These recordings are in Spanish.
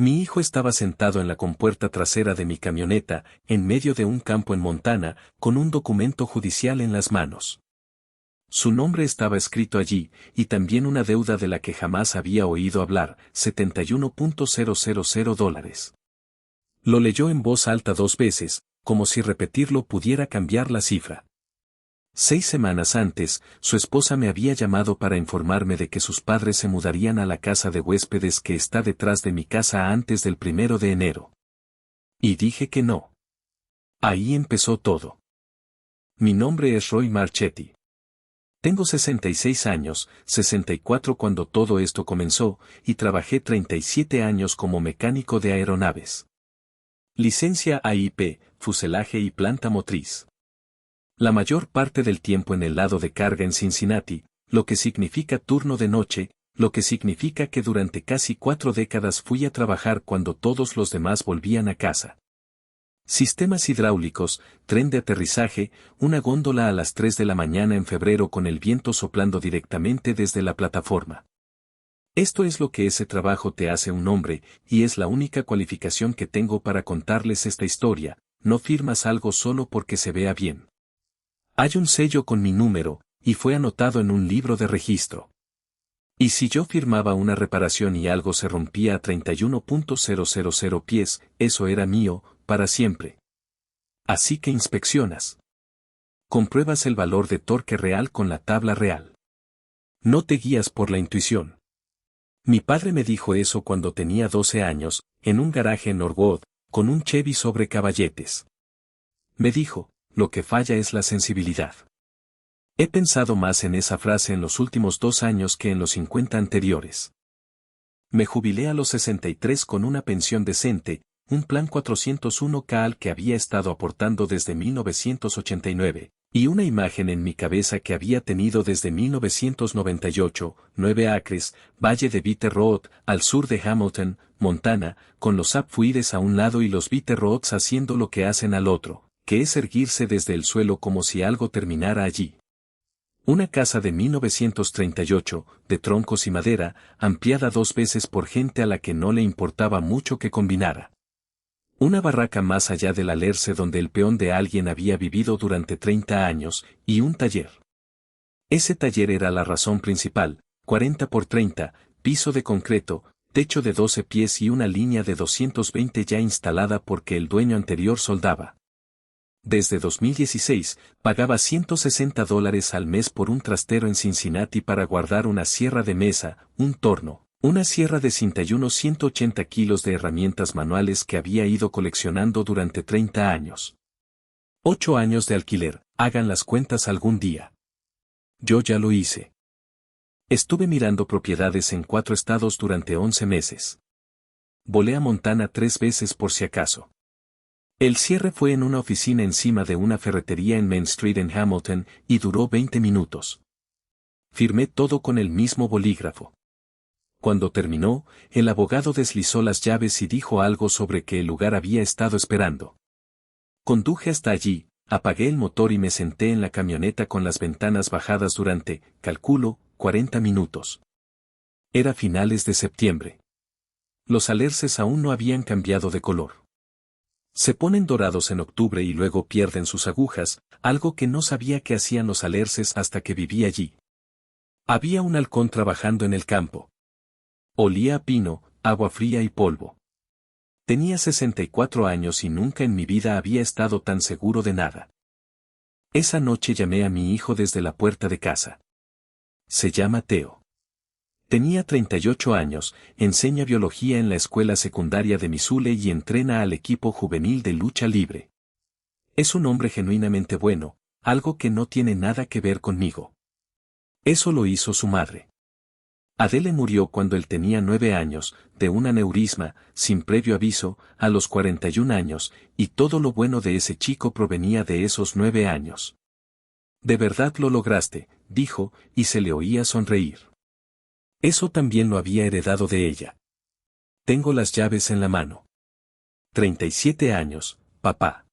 Mi hijo estaba sentado en la compuerta trasera de mi camioneta, en medio de un campo en Montana, con un documento judicial en las manos. Su nombre estaba escrito allí, y también una deuda de la que jamás había oído hablar, $71,000. Lo leyó en voz alta 2 veces, como si repetirlo pudiera cambiar la cifra. 6 semanas antes, su esposa me había llamado para informarme de que sus padres se mudarían a la casa de huéspedes que está detrás de mi casa antes del 1 de enero. Y dije que no. Ahí empezó todo. Mi nombre es Roy Marchetti. Tengo 66 años, 64 cuando todo esto comenzó, y trabajé 37 años como mecánico de aeronaves. Licencia AIP, fuselaje y planta motriz. La mayor parte del tiempo en el lado de carga en Cincinnati, lo que significa turno de noche, lo que significa que durante casi 4 décadas fui a trabajar cuando todos los demás volvían a casa. Sistemas hidráulicos, tren de aterrizaje, una góndola a las 3 de la mañana en febrero con el viento soplando directamente desde la plataforma. Esto es lo que ese trabajo te hace un hombre, y es la única cualificación que tengo para contarles esta historia. No firmas algo solo porque se vea bien. Hay un sello con mi número, y fue anotado en un libro de registro. Y si yo firmaba una reparación y algo se rompía a 31,000 pies, eso era mío, para siempre. Así que inspeccionas. Compruebas el valor de torque real con la tabla real. No te guías por la intuición. Mi padre me dijo eso cuando tenía 12 años, en un garaje en Norwood, con un Chevy sobre caballetes. Me dijo, lo que falla es la sensibilidad. He pensado más en esa frase en los últimos 2 años que en los 50 anteriores. Me jubilé a los 63 con una pensión decente, un plan 401k al que había estado aportando desde 1989, y una imagen en mi cabeza que había tenido desde 1998, 9 acres, Valle de Bitter Road, al sur de Hamilton, Montana, con los Sapphires a un lado y los Bitter Roads haciendo lo que hacen al otro, que es erguirse desde el suelo como si algo terminara allí. Una casa de 1938, de troncos y madera, ampliada 2 veces por gente a la que no le importaba mucho que combinara. Una barraca más allá del alerce donde el peón de alguien había vivido durante 30 años, y un taller. Ese taller era la razón principal, 40 por 30, piso de concreto, techo de 12 pies y una línea de 220 ya instalada porque el dueño anterior soldaba. Desde 2016, pagaba $160 al mes por un trastero en Cincinnati para guardar una sierra de mesa, un torno, una sierra de cinta y unos 180 kilos de herramientas manuales que había ido coleccionando durante 30 años. 8 años de alquiler, hagan las cuentas algún día. Yo ya lo hice. Estuve mirando propiedades en 4 estados durante 11 meses. Volé a Montana 3 veces por si acaso. El cierre fue en una oficina encima de una ferretería en Main Street en Hamilton, y duró 20 minutos. Firmé todo con el mismo bolígrafo. Cuando terminó, el abogado deslizó las llaves y dijo algo sobre que el lugar había estado esperando. Conduje hasta allí, apagué el motor y me senté en la camioneta con las ventanas bajadas durante, calculo, 40 minutos. Era finales de septiembre. Los alerces aún no habían cambiado de color. Se ponen dorados en octubre y luego pierden sus agujas, algo que no sabía que hacían los alerces hasta que viví allí. Había un halcón trabajando en el campo. Olía a pino, agua fría y polvo. Tenía 64 años y nunca en mi vida había estado tan seguro de nada. Esa noche llamé a mi hijo desde la puerta de casa. Se llama Theo. Tenía 38 años, enseña biología en la escuela secundaria de Missoula y entrena al equipo juvenil de lucha libre. Es un hombre genuinamente bueno, algo que no tiene nada que ver conmigo. Eso lo hizo su madre. Adele murió cuando él tenía 9 años, de un aneurisma, sin previo aviso, a los 41 años, y todo lo bueno de ese chico provenía de esos 9 años. De verdad lo lograste, dijo, y se le oía sonreír. Eso también lo había heredado de ella. Tengo las llaves en la mano. 37 años, papá.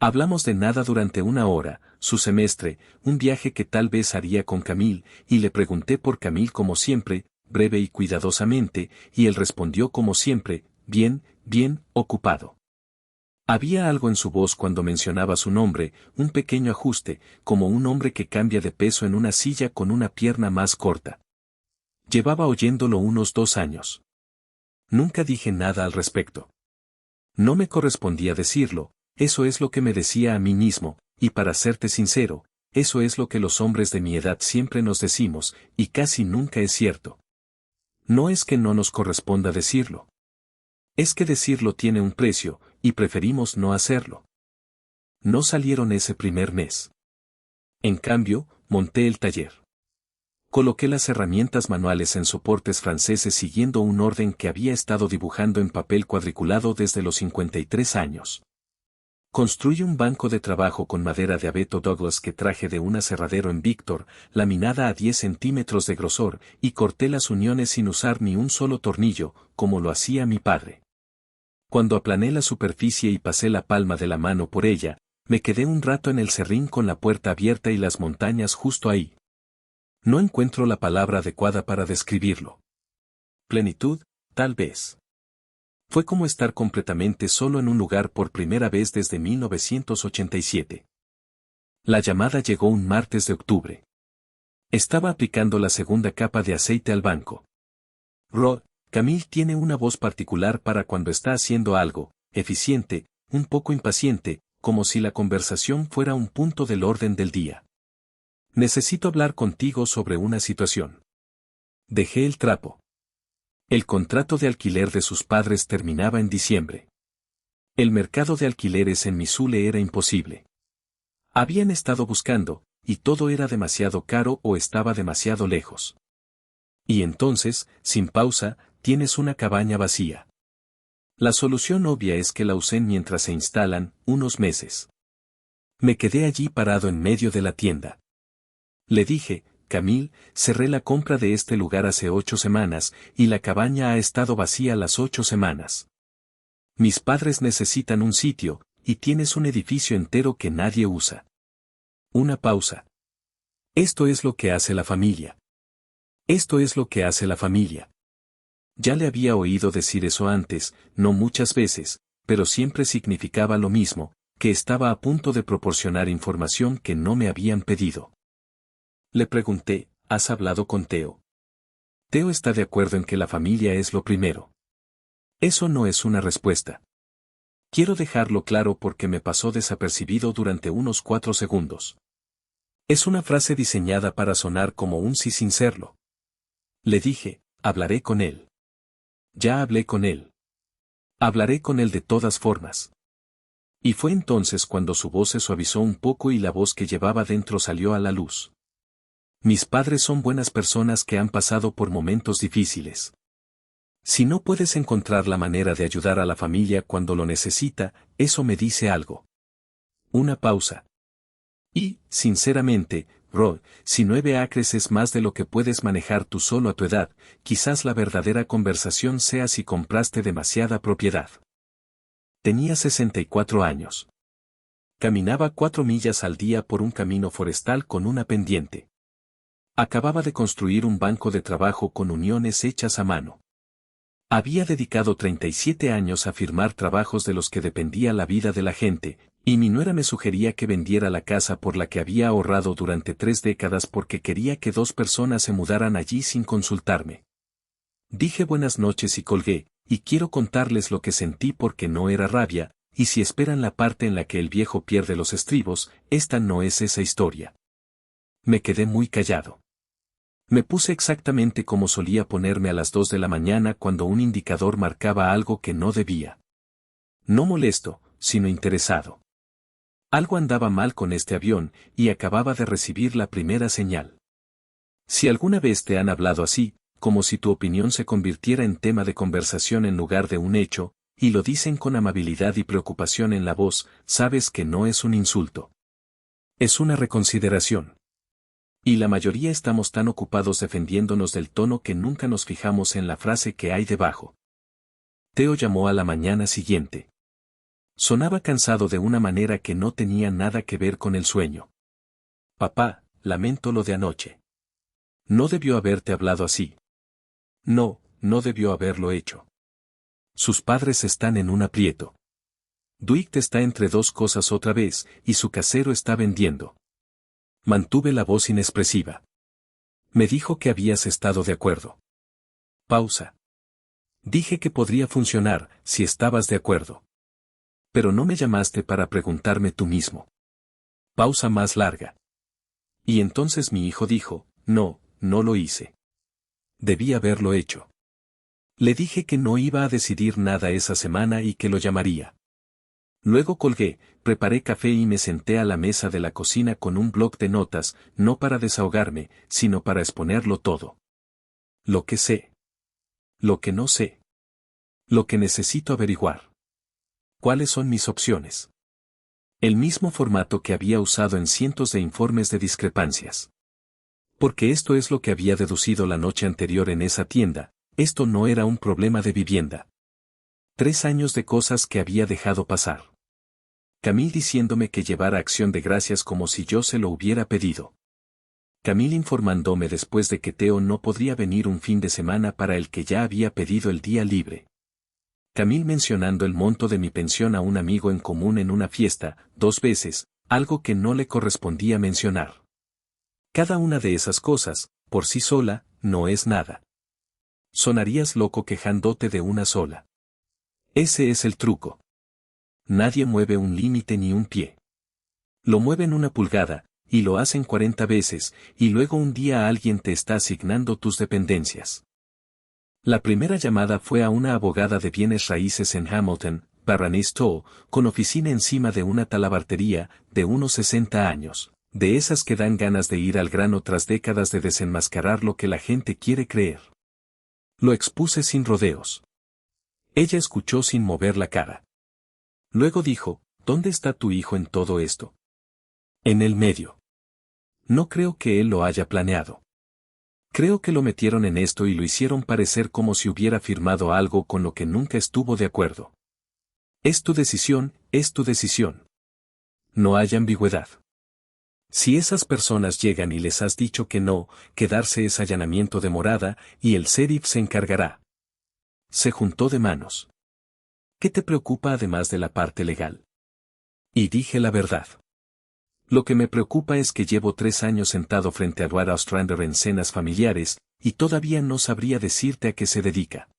Hablamos de nada durante 1 hora, su semestre, un viaje que tal vez haría con Camille, y le pregunté por Camille como siempre, breve y cuidadosamente, y él respondió como siempre, bien ocupado. Había algo en su voz cuando mencionaba su nombre, un pequeño ajuste, como un hombre que cambia de peso en una silla con una pierna más corta. Llevaba oyéndolo unos 2 años. Nunca dije nada al respecto. No me correspondía decirlo, eso es lo que me decía a mí mismo, y para serte sincero, eso es lo que los hombres de mi edad siempre nos decimos, y casi nunca es cierto. No es que no nos corresponda decirlo. Es que decirlo tiene un precio, y preferimos no hacerlo. No salieron ese primer mes. En cambio, monté el taller. Coloqué las herramientas manuales en soportes franceses siguiendo un orden que había estado dibujando en papel cuadriculado desde los 53 años. Construí un banco de trabajo con madera de abeto Douglas que traje de un aserradero en Víctor, laminada a 10 centímetros de grosor, y corté las uniones sin usar ni un solo tornillo, como lo hacía mi padre. Cuando aplané la superficie y pasé la palma de la mano por ella, me quedé un rato en el serrín con la puerta abierta y las montañas justo ahí. No encuentro la palabra adecuada para describirlo. Plenitud, tal vez. Fue como estar completamente solo en un lugar por primera vez desde 1987. La llamada llegó un martes de octubre. Estaba aplicando la segunda capa de aceite al banco. Camille tiene una voz particular para cuando está haciendo algo, eficiente, un poco impaciente, como si la conversación fuera un punto del orden del día. Necesito hablar contigo sobre una situación. Dejé el trapo. El contrato de alquiler de sus padres terminaba en diciembre. El mercado de alquileres en Missoula era imposible. Habían estado buscando, y todo era demasiado caro o estaba demasiado lejos. Y entonces, sin pausa, tienes una cabaña vacía. La solución obvia es que la usen mientras se instalan, unos meses. Me quedé allí parado en medio de la tienda. Le dije, Camille, cerré la compra de este lugar hace 8 semanas, y la cabaña ha estado vacía las 8 semanas. Mis padres necesitan un sitio, y tienes un edificio entero que nadie usa. Una pausa. Esto es lo que hace la familia. Esto es lo que hace la familia. Ya le había oído decir eso antes, no muchas veces, pero siempre significaba lo mismo, que estaba a punto de proporcionar información que no me habían pedido. Le pregunté, ¿has hablado con Theo? Theo está de acuerdo en que la familia es lo primero. Eso no es una respuesta. Quiero dejarlo claro porque me pasó desapercibido durante unos 4 segundos. Es una frase diseñada para sonar como un sí sin serlo. Le dije, hablaré con él. Ya hablé con él. Hablaré con él de todas formas. Y fue entonces cuando su voz se suavizó un poco y la voz que llevaba dentro salió a la luz. Mis padres son buenas personas que han pasado por momentos difíciles. Si no puedes encontrar la manera de ayudar a la familia cuando lo necesita, eso me dice algo. Una pausa. Y, sinceramente, si 9 acres es más de lo que puedes manejar tú solo a tu edad, quizás la verdadera conversación sea si compraste demasiada propiedad. Tenía 64 años. Caminaba 4 millas al día por un camino forestal con una pendiente. Acababa de construir un banco de trabajo con uniones hechas a mano. Había dedicado 37 años a firmar trabajos de los que dependía la vida de la gente, y mi nuera me sugería que vendiera la casa por la que había ahorrado durante 3 décadas porque quería que 2 personas se mudaran allí sin consultarme. Dije buenas noches y colgué, y quiero contarles lo que sentí porque no era rabia, y si esperan la parte en la que el viejo pierde los estribos, esta no es esa historia. Me quedé muy callado. Me puse exactamente como solía ponerme a las 2 de la mañana cuando un indicador marcaba algo que no debía. No molesto, sino interesado. Algo andaba mal con este avión, y acababa de recibir la primera señal. Si alguna vez te han hablado así, como si tu opinión se convirtiera en tema de conversación en lugar de un hecho, y lo dicen con amabilidad y preocupación en la voz, sabes que no es un insulto. Es una reconsideración. Y la mayoría estamos tan ocupados defendiéndonos del tono que nunca nos fijamos en la frase que hay debajo. Theo llamó a la mañana siguiente. Sonaba cansado de una manera que no tenía nada que ver con el sueño. Papá, lamento lo de anoche. No debió haberte hablado así. No, no debió haberlo hecho. Sus padres están en un aprieto. Dwight está entre dos cosas otra vez, y su casero está vendiendo. Mantuve la voz inexpresiva. Me dijo que habías estado de acuerdo. Pausa. Dije que podría funcionar, si estabas de acuerdo. Pero no me llamaste para preguntarme tú mismo. Pausa más larga. Y entonces mi hijo dijo, no, no lo hice. Debí haberlo hecho. Le dije que no iba a decidir nada esa semana y que lo llamaría. Luego colgué, preparé café y me senté a la mesa de la cocina con un bloc de notas, no para desahogarme, sino para exponerlo todo. Lo que sé. Lo que no sé. Lo que necesito averiguar. ¿Cuáles son mis opciones? El mismo formato que había usado en cientos de informes de discrepancias. Porque esto es lo que había deducido la noche anterior en esa tienda, esto no era un problema de vivienda. 3 años de cosas que había dejado pasar. Camille diciéndome que llevara acción de gracias como si yo se lo hubiera pedido. Camille informándome después de que Theo no podría venir un fin de semana para el que ya había pedido el día libre. Camille mencionando el monto de mi pensión a un amigo en común en una fiesta, 2 veces, algo que no le correspondía mencionar. Cada una de esas cosas, por sí sola, no es nada. Sonarías loco quejándote de una sola. Ese es el truco. Nadie mueve un límite ni un pie. Lo mueven 1 pulgada, y lo hacen 40 veces, y luego un día alguien te está asignando tus dependencias. La primera llamada fue a una abogada de bienes raíces en Hamilton, Barranés-Tow, con oficina encima de una talabartería, de unos 60 años, de esas que dan ganas de ir al grano tras décadas de desenmascarar lo que la gente quiere creer. Lo expuse sin rodeos. Ella escuchó sin mover la cara. Luego dijo, ¿dónde está tu hijo en todo esto? En el medio. No creo que él lo haya planeado. Creo que lo metieron en esto y lo hicieron parecer como si hubiera firmado algo con lo que nunca estuvo de acuerdo. Es tu decisión, es tu decisión. No hay ambigüedad. Si esas personas llegan y les has dicho que no, quedarse es allanamiento de morada, y el sheriff se encargará. Se juntó de manos. ¿Qué te preocupa además de la parte legal? Y dije la verdad. Lo que me preocupa es que llevo 3 años sentado frente a Edward Ostrander en cenas familiares, y todavía no sabría decirte a qué se dedica.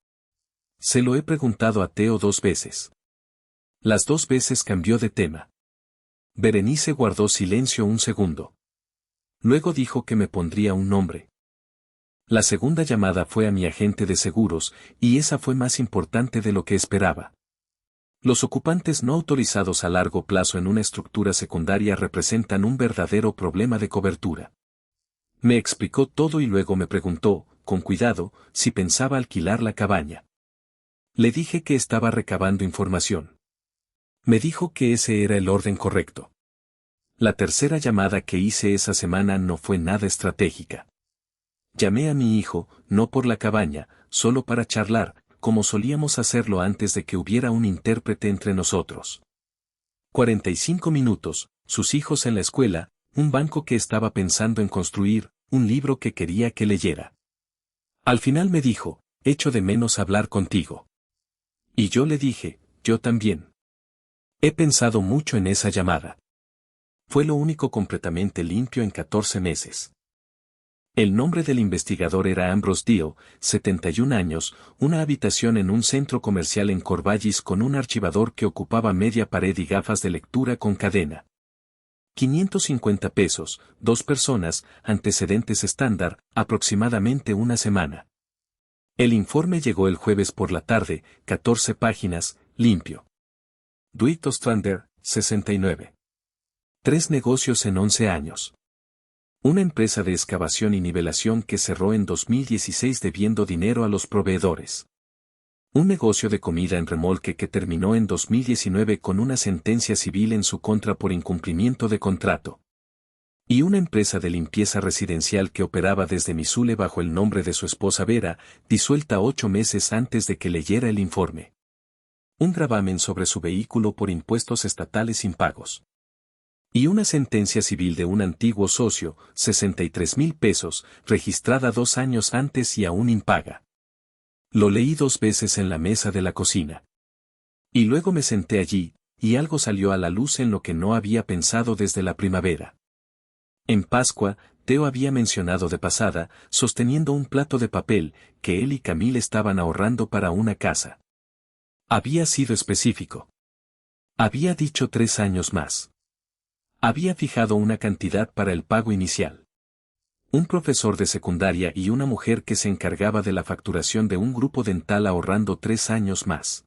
Se lo he preguntado a Theo 2 veces. Las 2 veces cambió de tema. Berenice guardó silencio un segundo. Luego dijo que me pondría un nombre. La segunda llamada fue a mi agente de seguros, y esa fue más importante de lo que esperaba. Los ocupantes no autorizados a largo plazo en una estructura secundaria representan un verdadero problema de cobertura. Me explicó todo y luego me preguntó, con cuidado, si pensaba alquilar la cabaña. Le dije que estaba recabando información. Me dijo que ese era el orden correcto. La tercera llamada que hice esa semana no fue nada estratégica. Llamé a mi hijo, no por la cabaña, solo para charlar, como solíamos hacerlo antes de que hubiera un intérprete entre nosotros. 45 minutos, sus hijos en la escuela, un banco que estaba pensando en construir, un libro que quería que leyera. Al final me dijo, echo de menos hablar contigo. Y yo le dije, yo también. He pensado mucho en esa llamada. Fue lo único completamente limpio en 14 meses. El nombre del investigador era Ambrose Deal, 71 años, una habitación en un centro comercial en Corvallis con un archivador que ocupaba media pared y gafas de lectura con cadena. 550 pesos, 2 personas, antecedentes estándar, aproximadamente una semana. El informe llegó el jueves por la tarde, 14 páginas, limpio. Dwight Ostrander, 69. 3 negocios en 11 años. Una empresa de excavación y nivelación que cerró en 2016 debiendo dinero a los proveedores. Un negocio de comida en remolque que terminó en 2019 con una sentencia civil en su contra por incumplimiento de contrato. Y una empresa de limpieza residencial que operaba desde Missoula bajo el nombre de su esposa Vera, disuelta 8 meses antes de que leyera el informe. Un gravamen sobre su vehículo por impuestos estatales impagos. Y una sentencia civil de un antiguo socio, 63,000 pesos, registrada 2 años antes y aún impaga. Lo leí 2 veces en la mesa de la cocina. Y luego me senté allí, y algo salió a la luz en lo que no había pensado desde la primavera. En Pascua, Teo había mencionado de pasada, sosteniendo un plato de papel, que él y Camille estaban ahorrando para una casa. Había sido específico. Había dicho 3 años más. Había fijado una cantidad para el pago inicial. Un profesor de secundaria y una mujer que se encargaba de la facturación de un grupo dental ahorrando 3 años más.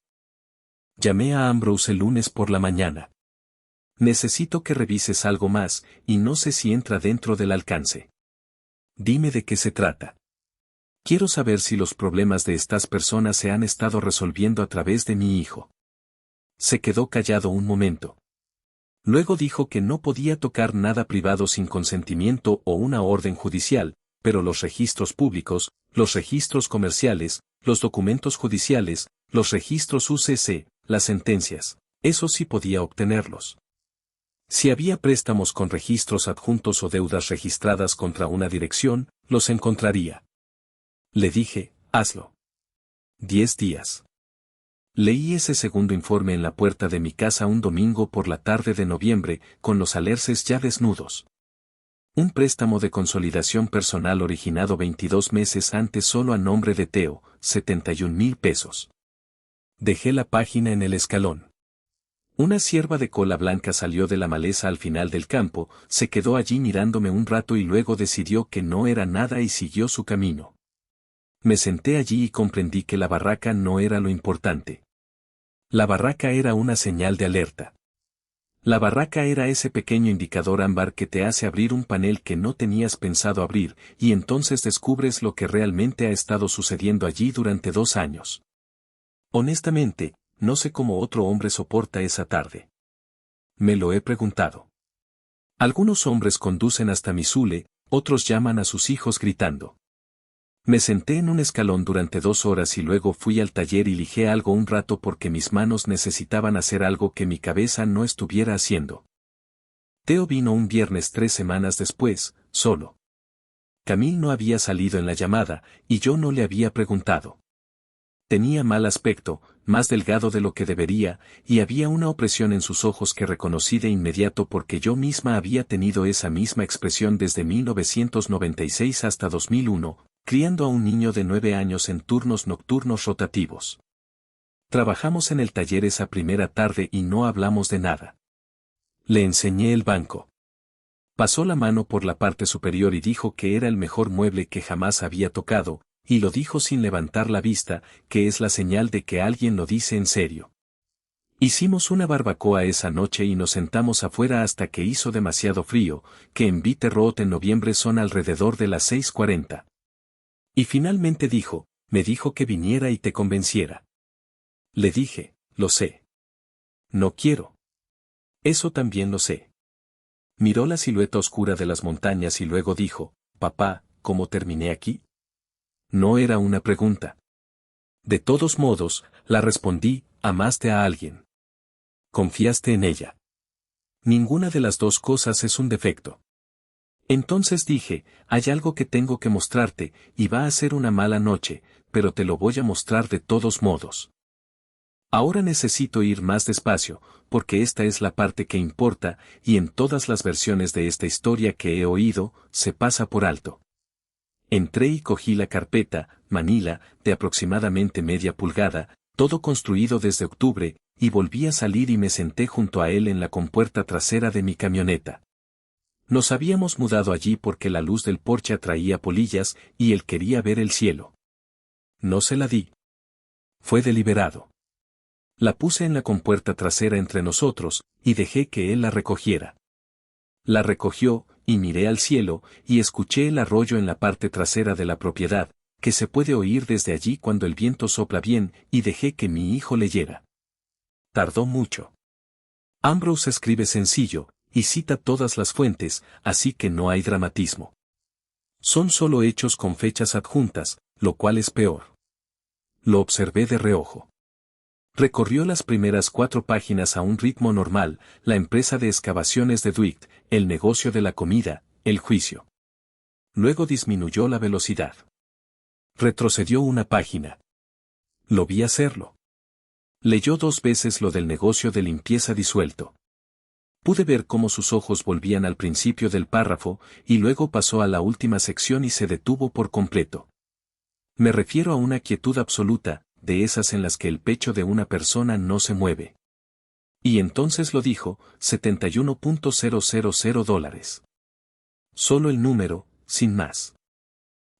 Llamé a Ambrose el lunes por la mañana. Necesito que revises algo más, y no sé si entra dentro del alcance. Dime de qué se trata. Quiero saber si los problemas de estas personas se han estado resolviendo a través de mi hijo. Se quedó callado un momento. Luego dijo que no podía tocar nada privado sin consentimiento o una orden judicial, pero los registros públicos, los registros comerciales, los documentos judiciales, los registros UCC, las sentencias, eso sí podía obtenerlos. Si había préstamos con registros adjuntos o deudas registradas contra una dirección, los encontraría. Le dije, hazlo. 10 días. Leí ese segundo informe en la puerta de mi casa un domingo por la tarde de noviembre, con los alerces ya desnudos. Un préstamo de consolidación personal originado 22 meses antes solo a nombre de Teo, 71,000 pesos. Dejé la página en el escalón. Una cierva de cola blanca salió de la maleza al final del campo, se quedó allí mirándome un rato y luego decidió que no era nada y siguió su camino. Me senté allí y comprendí que la barraca no era lo importante. La barraca era una señal de alerta. La barraca era ese pequeño indicador ámbar que te hace abrir un panel que no tenías pensado abrir, y entonces descubres lo que realmente ha estado sucediendo allí durante 2 años. Honestamente, no sé cómo otro hombre soporta esa tarde. Me lo he preguntado. Algunos hombres conducen hasta Missoula, otros llaman a sus hijos gritando. Me senté en un escalón durante 2 horas y luego fui al taller y lijé algo un rato porque mis manos necesitaban hacer algo que mi cabeza no estuviera haciendo. Teo vino un viernes 3 semanas después, solo. Camille no había salido en la llamada, y yo no le había preguntado. Tenía mal aspecto, más delgado de lo que debería, y había una opresión en sus ojos que reconocí de inmediato porque yo misma había tenido esa misma expresión desde 1996 hasta 2001, criando a un niño de 9 años en turnos nocturnos rotativos. Trabajamos en el taller esa primera tarde y no hablamos de nada. Le enseñé el banco. Pasó la mano por la parte superior y dijo que era el mejor mueble que jamás había tocado, y lo dijo sin levantar la vista, que es la señal de que alguien lo dice en serio. Hicimos una barbacoa esa noche y nos sentamos afuera hasta que hizo demasiado frío, que en Bitter Road en noviembre son alrededor de las 6:40. Y finalmente me dijo que viniera y te convenciera. Le dije, lo sé. No quiero. Eso también lo sé. Miró la silueta oscura de las montañas y luego dijo, papá, ¿cómo terminé aquí? No era una pregunta. De todos modos, la respondí, amaste a alguien. Confiaste en ella. Ninguna de las dos cosas es un defecto. Entonces dije, hay algo que tengo que mostrarte, y va a ser una mala noche, pero te lo voy a mostrar de todos modos. Ahora necesito ir más despacio, porque esta es la parte que importa, y en todas las versiones de esta historia que he oído, se pasa por alto. Entré y cogí la carpeta, Manila, de aproximadamente media pulgada, todo construido desde octubre, y volví a salir y me senté junto a él en la compuerta trasera de mi camioneta. Nos habíamos mudado allí porque la luz del porche atraía polillas y él quería ver el cielo. No se la di. Fue deliberado. La puse en la compuerta trasera entre nosotros, y dejé que él la recogiera. La recogió, y miré al cielo, y escuché el arroyo en la parte trasera de la propiedad, que se puede oír desde allí cuando el viento sopla bien, y dejé que mi hijo leyera. Tardó mucho. Ambrose escribe sencillo, y cita todas las fuentes, así que no hay dramatismo. Son solo hechos con fechas adjuntas, lo cual es peor. Lo observé de reojo. Recorrió las primeras 4 páginas a un ritmo normal, la empresa de excavaciones de Dwight, el negocio de la comida, el juicio. Luego disminuyó la velocidad. Retrocedió una página. Lo vi hacerlo. Leyó 2 veces lo del negocio de limpieza disuelto. Pude ver cómo sus ojos volvían al principio del párrafo, y luego pasó a la última sección y se detuvo por completo. Me refiero a una quietud absoluta, de esas en las que el pecho de una persona no se mueve. Y entonces lo dijo, $71.000. Solo el número, sin más.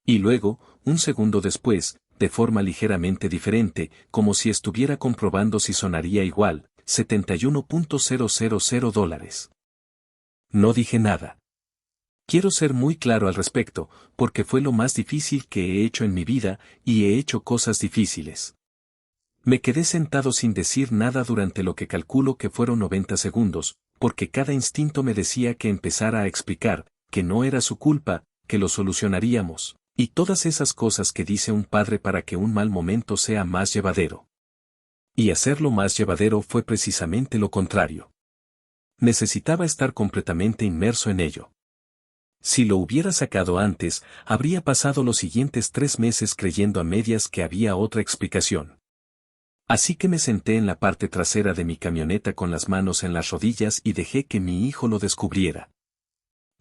Y luego, un segundo después, de forma ligeramente diferente, como si estuviera comprobando si sonaría igual, $71.000. No dije nada. Quiero ser muy claro al respecto, porque fue lo más difícil que he hecho en mi vida, y he hecho cosas difíciles. Me quedé sentado sin decir nada durante lo que calculo que fueron 90 segundos, porque cada instinto me decía que empezara a explicar, que no era su culpa, que lo solucionaríamos, y todas esas cosas que dice un padre para que un mal momento sea más llevadero. Y hacerlo más llevadero fue precisamente lo contrario. Necesitaba estar completamente inmerso en ello. Si lo hubiera sacado antes, habría pasado los siguientes 3 meses creyendo a medias que había otra explicación. Así que me senté en la parte trasera de mi camioneta con las manos en las rodillas y dejé que mi hijo lo descubriera.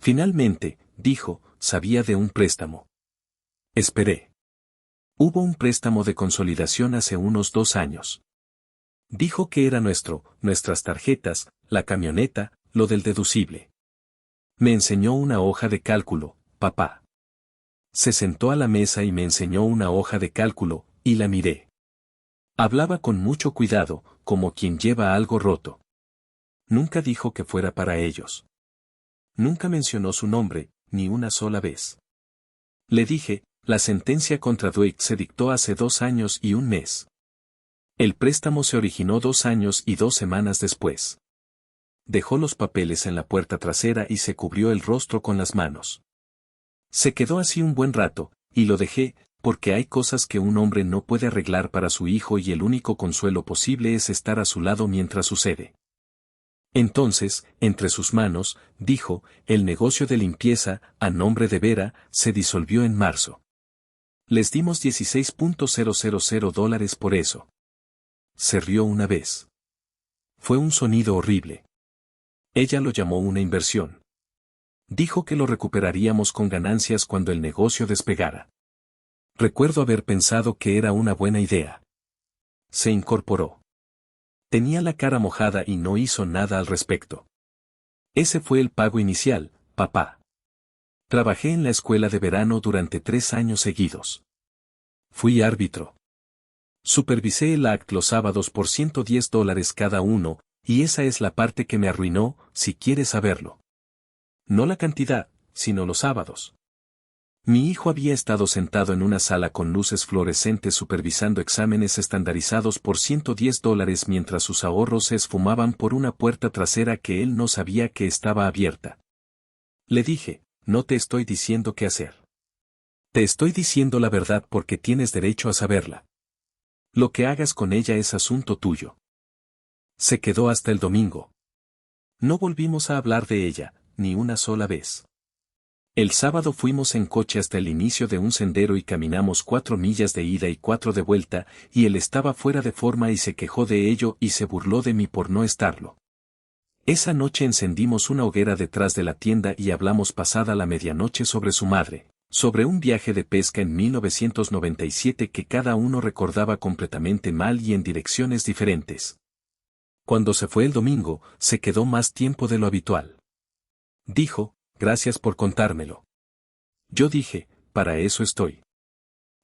Finalmente, dijo, sabía de un préstamo. Esperé. Hubo un préstamo de consolidación hace unos 2 años. Dijo que era nuestras tarjetas, la camioneta, lo del deducible. Me enseñó una hoja de cálculo, papá. Se sentó a la mesa y me enseñó una hoja de cálculo, y la miré. Hablaba con mucho cuidado, como quien lleva algo roto. Nunca dijo que fuera para ellos. Nunca mencionó su nombre, ni una sola vez. Le dije, la sentencia contra Dwight se dictó hace 2 años y 1 mes. El préstamo se originó 2 años y 2 semanas después. Dejó los papeles en la puerta trasera y se cubrió el rostro con las manos. Se quedó así un buen rato, y lo dejé, porque hay cosas que un hombre no puede arreglar para su hijo y el único consuelo posible es estar a su lado mientras sucede. Entonces, entre sus manos, dijo, el negocio de limpieza, a nombre de Vera, se disolvió en marzo. Les dimos $16.000 por eso. Se rió una vez. Fue un sonido horrible. Ella lo llamó una inversión. Dijo que lo recuperaríamos con ganancias cuando el negocio despegara. Recuerdo haber pensado que era una buena idea. Se incorporó. Tenía la cara mojada y no hizo nada al respecto. Ese fue el pago inicial, papá. Trabajé en la escuela de verano durante 3 años seguidos. Fui árbitro. Supervisé el act los sábados por $110 cada uno, y esa es la parte que me arruinó, si quieres saberlo. No la cantidad, sino los sábados. Mi hijo había estado sentado en una sala con luces fluorescentes supervisando exámenes estandarizados por $110 mientras sus ahorros se esfumaban por una puerta trasera que él no sabía que estaba abierta. Le dije, no te estoy diciendo qué hacer. Te estoy diciendo la verdad porque tienes derecho a saberla. Lo que hagas con ella es asunto tuyo. Se quedó hasta el domingo. No volvimos a hablar de ella, ni una sola vez. El sábado fuimos en coche hasta el inicio de un sendero y caminamos 4 millas de ida y 4 de vuelta, y él estaba fuera de forma y se quejó de ello y se burló de mí por no estarlo. Esa noche encendimos una hoguera detrás de la tienda y hablamos pasada la medianoche sobre su madre, sobre un viaje de pesca en 1997 que cada uno recordaba completamente mal y en direcciones diferentes. Cuando se fue el domingo, se quedó más tiempo de lo habitual. Dijo, gracias por contármelo. Yo dije, para eso estoy.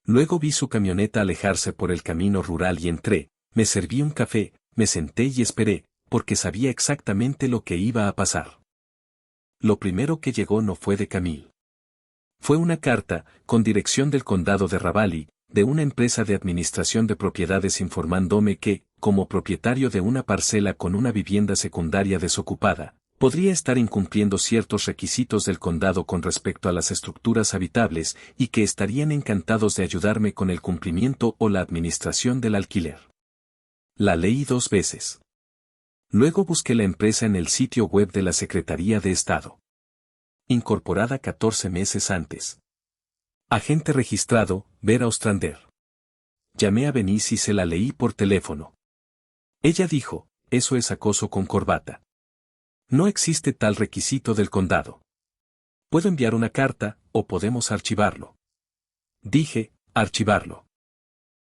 Luego vi su camioneta alejarse por el camino rural y entré, me serví un café, me senté y esperé, porque sabía exactamente lo que iba a pasar. Lo primero que llegó no fue de Camille. Fue una carta, con dirección del condado de Ravalli, de una empresa de administración de propiedades informándome que, como propietario de una parcela con una vivienda secundaria desocupada, podría estar incumpliendo ciertos requisitos del condado con respecto a las estructuras habitables y que estarían encantados de ayudarme con el cumplimiento o la administración del alquiler. La leí 2 veces. Luego busqué la empresa en el sitio web de la Secretaría de Estado. Incorporada 14 meses antes. Agente registrado, Vera Ostrander. Llamé a Benice y se la leí por teléfono. Ella dijo, eso es acoso con corbata. No existe tal requisito del condado. Puedo enviar una carta, o podemos archivarlo. Dije, archivarlo.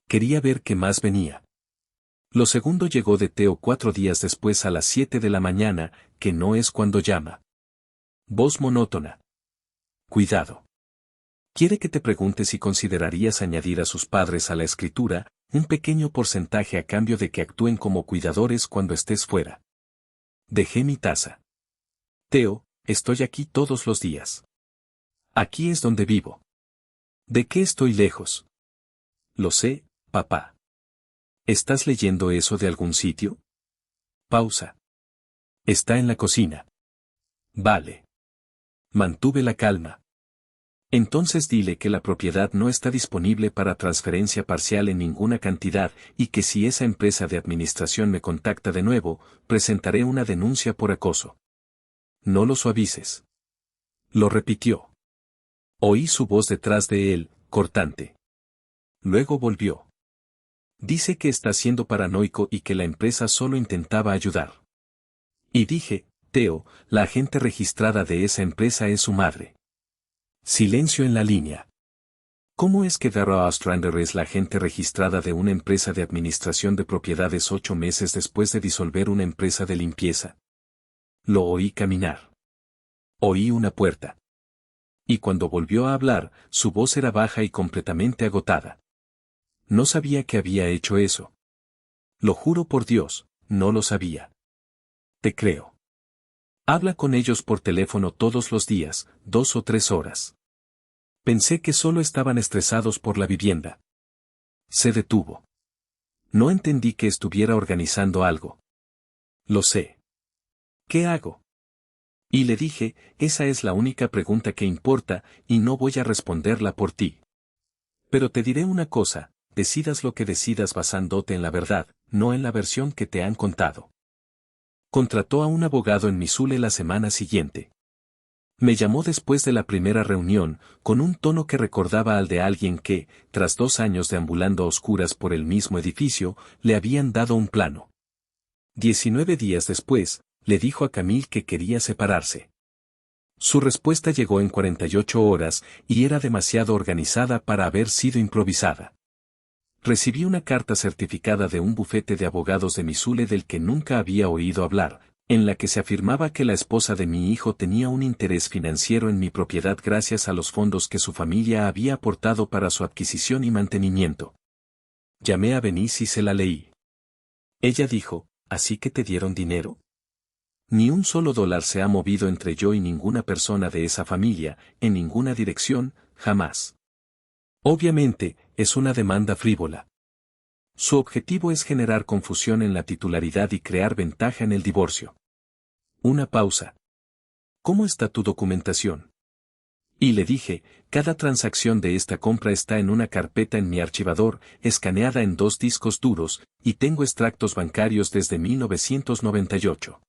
Quería ver qué más venía. Lo segundo llegó de Theo 4 días después a las 7 de la mañana, que no es cuando llama. Voz monótona. Cuidado. Quiere que te pregunte si considerarías añadir a sus padres a la escritura, un pequeño porcentaje a cambio de que actúen como cuidadores cuando estés fuera. Dejé mi taza. Theo, estoy aquí todos los días. Aquí es donde vivo. ¿De qué estoy lejos? Lo sé, papá. ¿Estás leyendo eso de algún sitio? Pausa. Está en la cocina. Vale. Mantuve la calma. Entonces dile que la propiedad no está disponible para transferencia parcial en ninguna cantidad y que si esa empresa de administración me contacta de nuevo, presentaré una denuncia por acoso. No lo suavices. Lo repitió. Oí su voz detrás de él, cortante. Luego volvió. Dice que está siendo paranoico y que la empresa solo intentaba ayudar. Y dije, Theo, la agente registrada de esa empresa es su madre. Silencio en la línea. ¿Cómo es que Darragh Ostrander es la agente registrada de una empresa de administración de propiedades 8 meses después de disolver una empresa de limpieza? Lo oí caminar. Oí una puerta. Y cuando volvió a hablar, su voz era baja y completamente agotada. No sabía que había hecho eso. Lo juro por Dios, no lo sabía. Te creo. Habla con ellos por teléfono todos los días, 2 o 3 horas. Pensé que solo estaban estresados por la vivienda. Se detuvo. No entendí que estuviera organizando algo. Lo sé. ¿Qué hago? Y le dije, esa es la única pregunta que importa, y no voy a responderla por ti. Pero te diré una cosa, decidas lo que decidas basándote en la verdad, no en la versión que te han contado. Contrató a un abogado en Missoula la semana siguiente. Me llamó después de la primera reunión, con un tono que recordaba al de alguien que, tras 2 años deambulando a oscuras por el mismo edificio, le habían dado un plano. 19 días después, le dijo a Camille que quería separarse. Su respuesta llegó en 48 horas, y era demasiado organizada para haber sido improvisada. Recibí una carta certificada de un bufete de abogados de Missoula del que nunca había oído hablar, en la que se afirmaba que la esposa de mi hijo tenía un interés financiero en mi propiedad gracias a los fondos que su familia había aportado para su adquisición y mantenimiento. Llamé a Benice y se la leí. Ella dijo, ¿así que te dieron dinero? Ni un solo dólar se ha movido entre yo y ninguna persona de esa familia, en ninguna dirección, jamás. Obviamente, es una demanda frívola. Su objetivo es generar confusión en la titularidad y crear ventaja en el divorcio. Una pausa. ¿Cómo está tu documentación? Y le dije, cada transacción de esta compra está en una carpeta en mi archivador, escaneada en 2 discos duros, y tengo extractos bancarios desde 1998.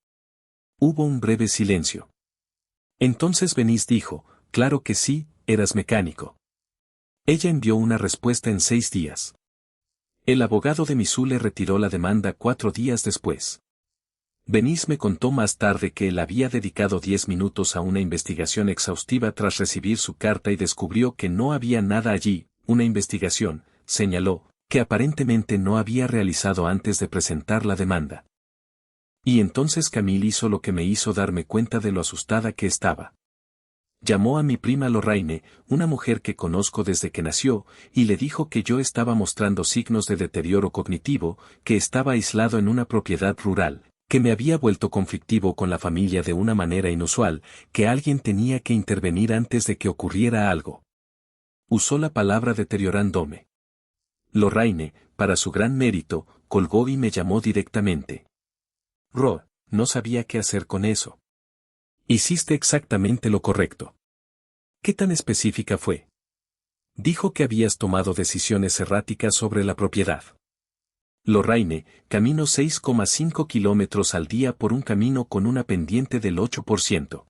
Hubo un breve silencio. Entonces Benice dijo, claro que sí, eras mecánico. Ella envió una respuesta en 6 días. El abogado de Missoula retiró la demanda 4 días después. Benice me contó más tarde que él había dedicado 10 minutos a una investigación exhaustiva tras recibir su carta y descubrió que no había nada allí, una investigación, señaló, que aparentemente no había realizado antes de presentar la demanda. Y entonces Camille hizo lo que me hizo darme cuenta de lo asustada que estaba. Llamó a mi prima Lorraine, una mujer que conozco desde que nació, y le dijo que yo estaba mostrando signos de deterioro cognitivo, que estaba aislado en una propiedad rural, que me había vuelto conflictivo con la familia de una manera inusual, que alguien tenía que intervenir antes de que ocurriera algo. Usó la palabra deteriorándome. Lorraine, para su gran mérito, colgó y me llamó directamente. Ro, no sabía qué hacer con eso. Hiciste exactamente lo correcto. ¿Qué tan específica fue? Dijo que habías tomado decisiones erráticas sobre la propiedad. Lorraine, camino 6,5 kilómetros al día por un camino con una pendiente del 8%.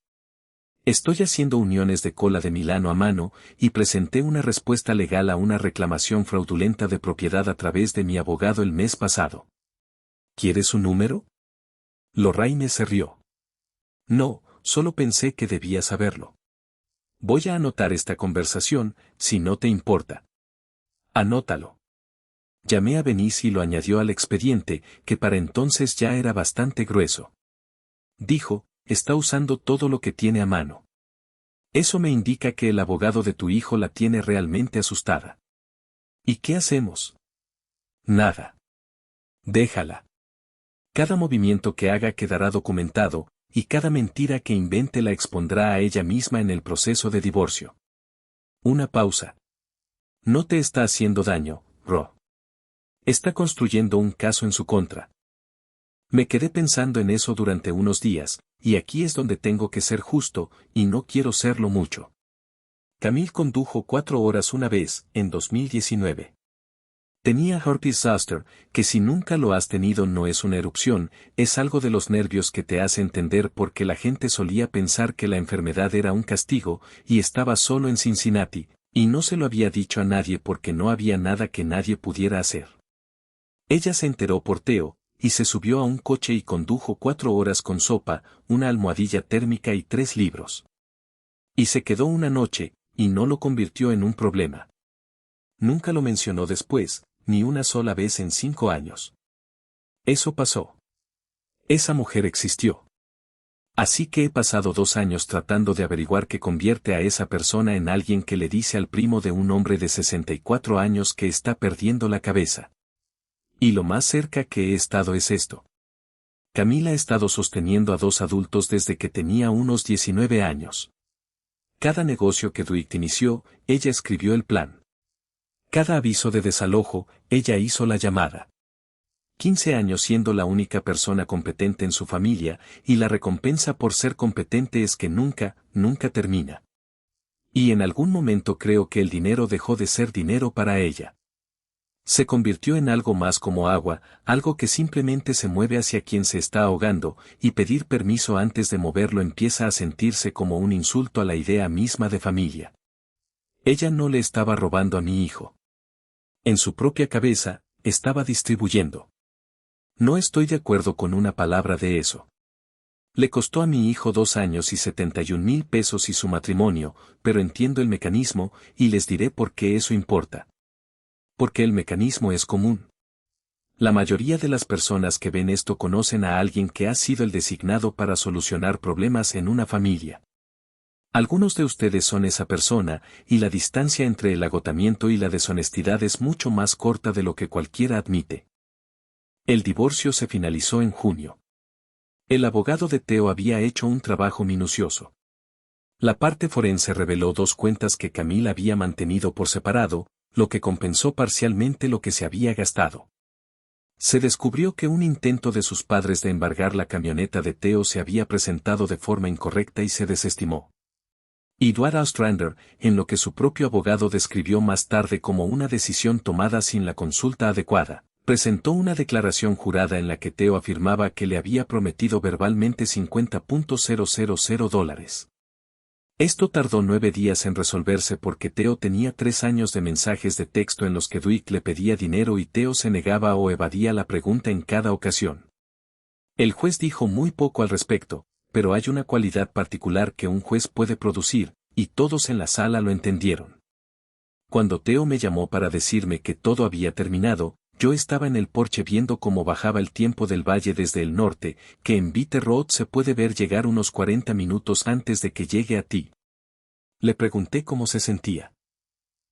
Estoy haciendo uniones de cola de Milano a mano y presenté una respuesta legal a una reclamación fraudulenta de propiedad a través de mi abogado el mes pasado. ¿Quieres un número? Lorraine se rió. No, solo pensé que debía saberlo. Voy a anotar esta conversación, si no te importa. Anótalo. Llamé a Benice y lo añadió al expediente, que para entonces ya era bastante grueso. Dijo, está usando todo lo que tiene a mano. Eso me indica que el abogado de tu hijo la tiene realmente asustada. ¿Y qué hacemos? Nada. Déjala. Cada movimiento que haga quedará documentado, y cada mentira que invente la expondrá a ella misma en el proceso de divorcio. Una pausa. No te está haciendo daño, Ro. Está construyendo un caso en su contra. Me quedé pensando en eso durante unos días, y aquí es donde tengo que ser justo, y no quiero serlo mucho. Camille condujo 4 horas una vez, en 2019. Tenía herpes zoster, que si nunca lo has tenido no es una erupción, es algo de los nervios que te hace entender por qué la gente solía pensar que la enfermedad era un castigo, y estaba solo en Cincinnati, y no se lo había dicho a nadie porque no había nada que nadie pudiera hacer. Ella se enteró por Theo, y se subió a un coche y condujo 4 horas con sopa, una almohadilla térmica y 3 libros. Y se quedó una noche, y no lo convirtió en un problema. Nunca lo mencionó después, ni una sola vez en 5 años. Eso pasó. Esa mujer existió. Así que he pasado 2 años tratando de averiguar qué convierte a esa persona en alguien que le dice al primo de un hombre de 64 años que está perdiendo la cabeza. Y lo más cerca que he estado es esto. Camila ha estado sosteniendo a 2 adultos desde que tenía unos 19 años. Cada negocio que Dwight inició, ella escribió el plan. Cada aviso de desalojo, ella hizo la llamada. 15 años siendo la única persona competente en su familia, y la recompensa por ser competente es que nunca termina. Y en algún momento creo que el dinero dejó de ser dinero para ella. Se convirtió en algo más como agua, algo que simplemente se mueve hacia quien se está ahogando, y pedir permiso antes de moverlo empieza a sentirse como un insulto a la idea misma de familia. Ella no le estaba robando a mi hijo. En su propia cabeza, estaba distribuyendo. No estoy de acuerdo con una palabra de eso. Le costó a mi hijo 2 años y 71,000 pesos y su matrimonio, pero entiendo el mecanismo, y les diré por qué eso importa. Porque el mecanismo es común. La mayoría de las personas que ven esto conocen a alguien que ha sido el designado para solucionar problemas en una familia. Algunos de ustedes son esa persona, y la distancia entre el agotamiento y la deshonestidad es mucho más corta de lo que cualquiera admite. El divorcio se finalizó en junio. El abogado de Theo había hecho un trabajo minucioso. La parte forense reveló 2 cuentas que Camille había mantenido por separado, lo que compensó parcialmente lo que se había gastado. Se descubrió que un intento de sus padres de embargar la camioneta de Theo se había presentado de forma incorrecta y se desestimó. Edward Ostrander, en lo que su propio abogado describió más tarde como una decisión tomada sin la consulta adecuada, presentó una declaración jurada en la que Theo afirmaba que le había prometido verbalmente $50,000. Esto tardó 9 días en resolverse porque Theo tenía 3 años de mensajes de texto en los que Dwight le pedía dinero y Theo se negaba o evadía la pregunta en cada ocasión. El juez dijo muy poco al respecto, pero hay una cualidad particular que un juez puede producir, y todos en la sala lo entendieron. Cuando Theo me llamó para decirme que todo había terminado, yo estaba en el porche viendo cómo bajaba el tiempo del valle desde el norte, que en Bitter Road se puede ver llegar unos 40 minutos antes de que llegue a ti. Le pregunté cómo se sentía.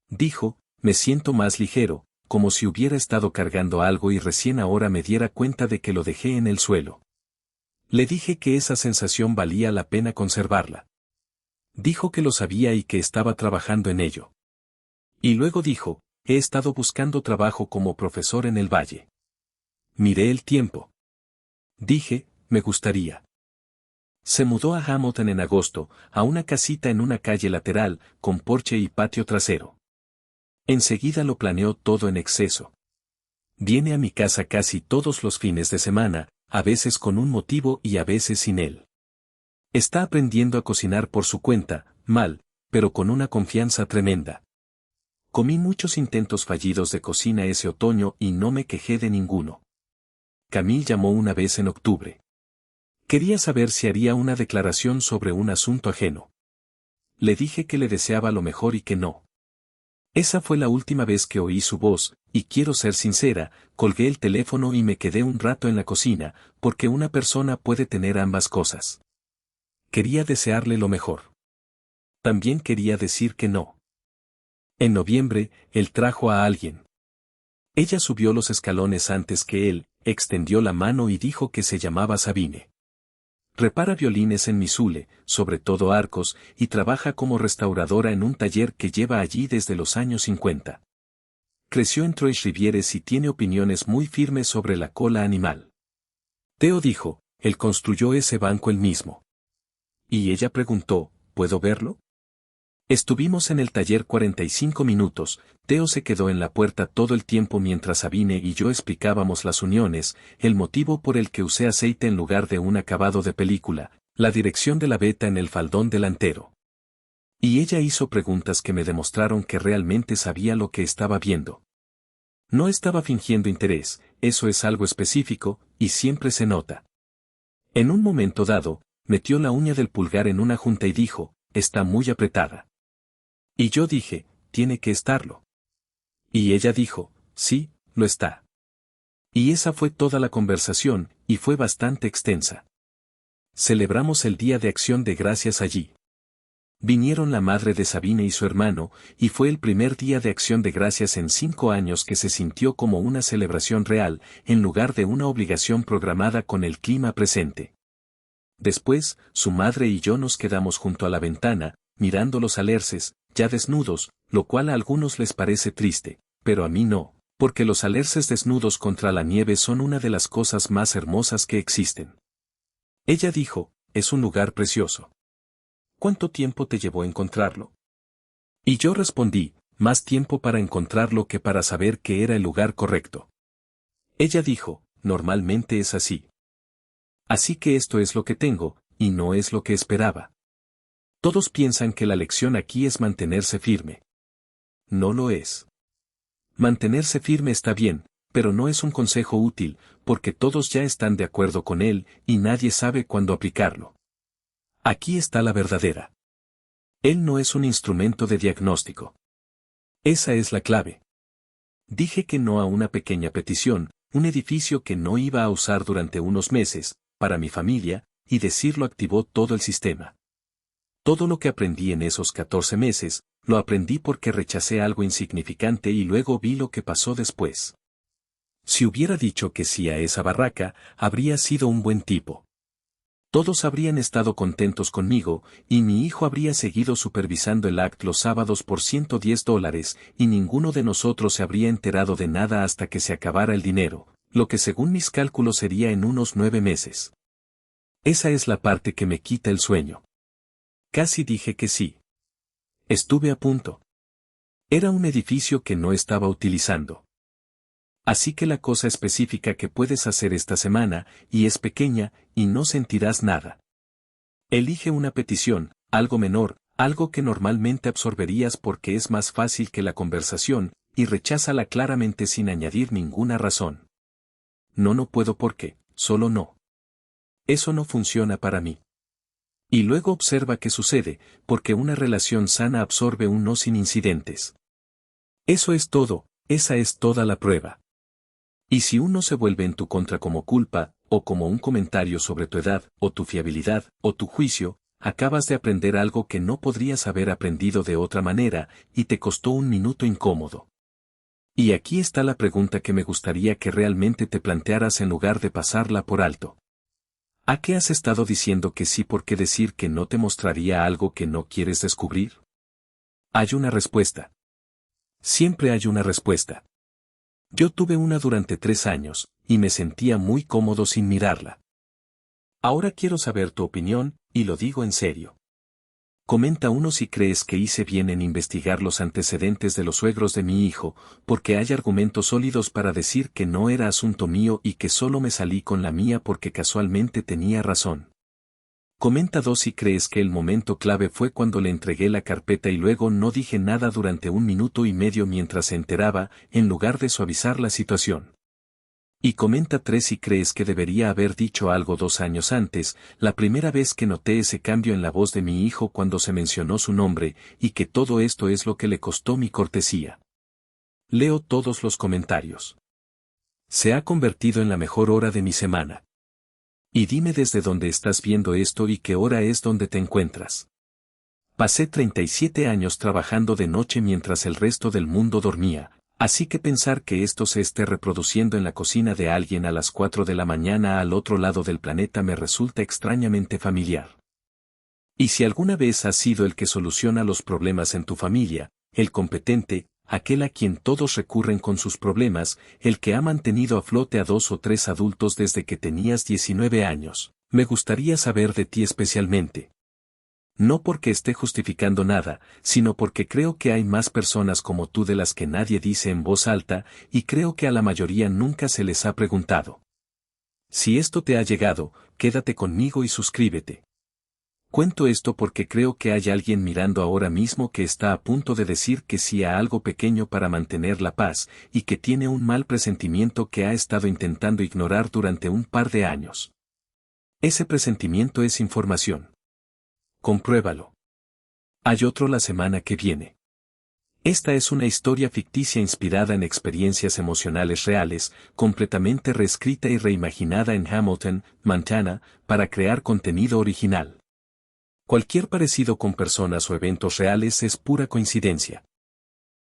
Dijo, me siento más ligero, como si hubiera estado cargando algo y recién ahora me diera cuenta de que lo dejé en el suelo. Le dije que esa sensación valía la pena conservarla. Dijo que lo sabía y que estaba trabajando en ello. Y luego dijo, he estado buscando trabajo como profesor en el valle. Miré el tiempo. Dije, me gustaría. Se mudó a Hamilton en agosto, a una casita en una calle lateral, con porche y patio trasero. Enseguida lo planeó todo en exceso. Viene a mi casa casi todos los fines de semana, a veces con un motivo y a veces sin él. Está aprendiendo a cocinar por su cuenta, mal, pero con una confianza tremenda. Comí muchos intentos fallidos de cocina ese otoño y no me quejé de ninguno. Camille llamó una vez en octubre. Quería saber si haría una declaración sobre un asunto ajeno. Le dije que le deseaba lo mejor y que no. Esa fue la última vez que oí su voz, y quiero ser sincera, colgué el teléfono y me quedé un rato en la cocina, porque una persona puede tener ambas cosas. Quería desearle lo mejor. También quería decir que no. En noviembre, él trajo a alguien. Ella subió los escalones antes que él, extendió la mano y dijo que se llamaba Sabine. Repara violines en Missoule, sobre todo arcos, y trabaja como restauradora en un taller que lleva allí desde los años 50. Creció en Trois-Rivières y tiene opiniones muy firmes sobre la cola animal. Theo dijo, él construyó ese banco él mismo. Y ella preguntó, ¿puedo verlo? Estuvimos en el taller 45 minutos, Theo se quedó en la puerta todo el tiempo mientras Sabine y yo explicábamos las uniones, el motivo por el que usé aceite en lugar de un acabado de película, la dirección de la veta en el faldón delantero. Y ella hizo preguntas que me demostraron que realmente sabía lo que estaba viendo. No estaba fingiendo interés, eso es algo específico, y siempre se nota. En un momento dado, metió la uña del pulgar en una junta y dijo, está muy apretada. Y yo dije, tiene que estarlo. Y ella dijo, sí, lo está. Y esa fue toda la conversación, y fue bastante extensa. Celebramos el Día de Acción de Gracias allí. Vinieron la madre de Sabine y su hermano, y fue el primer Día de Acción de Gracias en 5 años que se sintió como una celebración real, en lugar de una obligación programada con el clima presente. Después, su madre y yo nos quedamos junto a la ventana, mirando los alerces, ya desnudos, lo cual a algunos les parece triste, pero a mí no, porque los alerces desnudos contra la nieve son una de las cosas más hermosas que existen. Ella dijo, es un lugar precioso. ¿Cuánto tiempo te llevó encontrarlo? Y yo respondí, más tiempo para encontrarlo que para saber que era el lugar correcto. Ella dijo, normalmente es así. Así que esto es lo que tengo, y no es lo que esperaba. Todos piensan que la lección aquí es mantenerse firme. No lo es. Mantenerse firme está bien, pero no es un consejo útil, porque todos ya están de acuerdo con él, y nadie sabe cuándo aplicarlo. Aquí está la verdadera. Él no es un instrumento de diagnóstico. Esa es la clave. Dije que no a una pequeña petición, un edificio que no iba a usar durante unos meses, para mi familia, y decirlo activó todo el sistema. Todo lo que aprendí en esos 14 meses, lo aprendí porque rechacé algo insignificante y luego vi lo que pasó después. Si hubiera dicho que sí a esa barraca, habría sido un buen tipo. Todos habrían estado contentos conmigo, y mi hijo habría seguido supervisando el act los sábados por $110, y ninguno de nosotros se habría enterado de nada hasta que se acabara el dinero, lo que según mis cálculos sería en unos 9 meses. Esa es la parte que me quita el sueño. Casi dije que sí. Estuve a punto. Era un edificio que no estaba utilizando. Así que la cosa específica que puedes hacer esta semana, y es pequeña, y no sentirás nada. Elige una petición, algo menor, algo que normalmente absorberías porque es más fácil que la conversación, y recházala claramente sin añadir ninguna razón. No puedo porque, solo no. Eso no funciona para mí. Y luego observa qué sucede, porque una relación sana absorbe un no sin incidentes. Eso es todo, esa es toda la prueba. Y si uno se vuelve en tu contra como culpa, o como un comentario sobre tu edad, o tu fiabilidad, o tu juicio, acabas de aprender algo que no podrías haber aprendido de otra manera, y te costó un minuto incómodo. Y aquí está la pregunta que me gustaría que realmente te plantearas en lugar de pasarla por alto. ¿A qué has estado diciendo que sí por qué decir que no te mostraría algo que no quieres descubrir? Hay una respuesta. Siempre hay una respuesta. Yo tuve una durante 3 años, y me sentía muy cómodo sin mirarla. Ahora quiero saber tu opinión, y lo digo en serio. Comenta uno si crees que hice bien en investigar los antecedentes de los suegros de mi hijo, porque hay argumentos sólidos para decir que no era asunto mío y que solo me salí con la mía porque casualmente tenía razón. Comenta 2 si crees que el momento clave fue cuando le entregué la carpeta y luego no dije nada durante 1 minuto y medio mientras se enteraba, en lugar de suavizar la situación. Y comenta 3 si crees que debería haber dicho algo 2 años antes, la primera vez que noté ese cambio en la voz de mi hijo cuando se mencionó su nombre, y que todo esto es lo que le costó mi cortesía. Leo todos los comentarios. Se ha convertido en la mejor hora de mi semana. Y dime desde dónde estás viendo esto y qué hora es donde te encuentras. Pasé 37 años trabajando de noche mientras el resto del mundo dormía, así que pensar que esto se esté reproduciendo en la cocina de alguien a las 4 de la mañana al otro lado del planeta me resulta extrañamente familiar. Y si alguna vez has sido el que soluciona los problemas en tu familia, el competente, aquel a quien todos recurren con sus problemas, el que ha mantenido a flote a 2 o 3 adultos desde que tenías 19 años, me gustaría saber de ti especialmente. No porque esté justificando nada, sino porque creo que hay más personas como tú de las que nadie dice en voz alta, y creo que a la mayoría nunca se les ha preguntado. Si esto te ha llegado, quédate conmigo y suscríbete. Cuento esto porque creo que hay alguien mirando ahora mismo que está a punto de decir que sí a algo pequeño para mantener la paz, y que tiene un mal presentimiento que ha estado intentando ignorar durante un par de años. Ese presentimiento es información. Compruébalo. Hay otro la semana que viene. Esta es una historia ficticia inspirada en experiencias emocionales reales, completamente reescrita y reimaginada en Hamilton, Montana, para crear contenido original. Cualquier parecido con personas o eventos reales es pura coincidencia.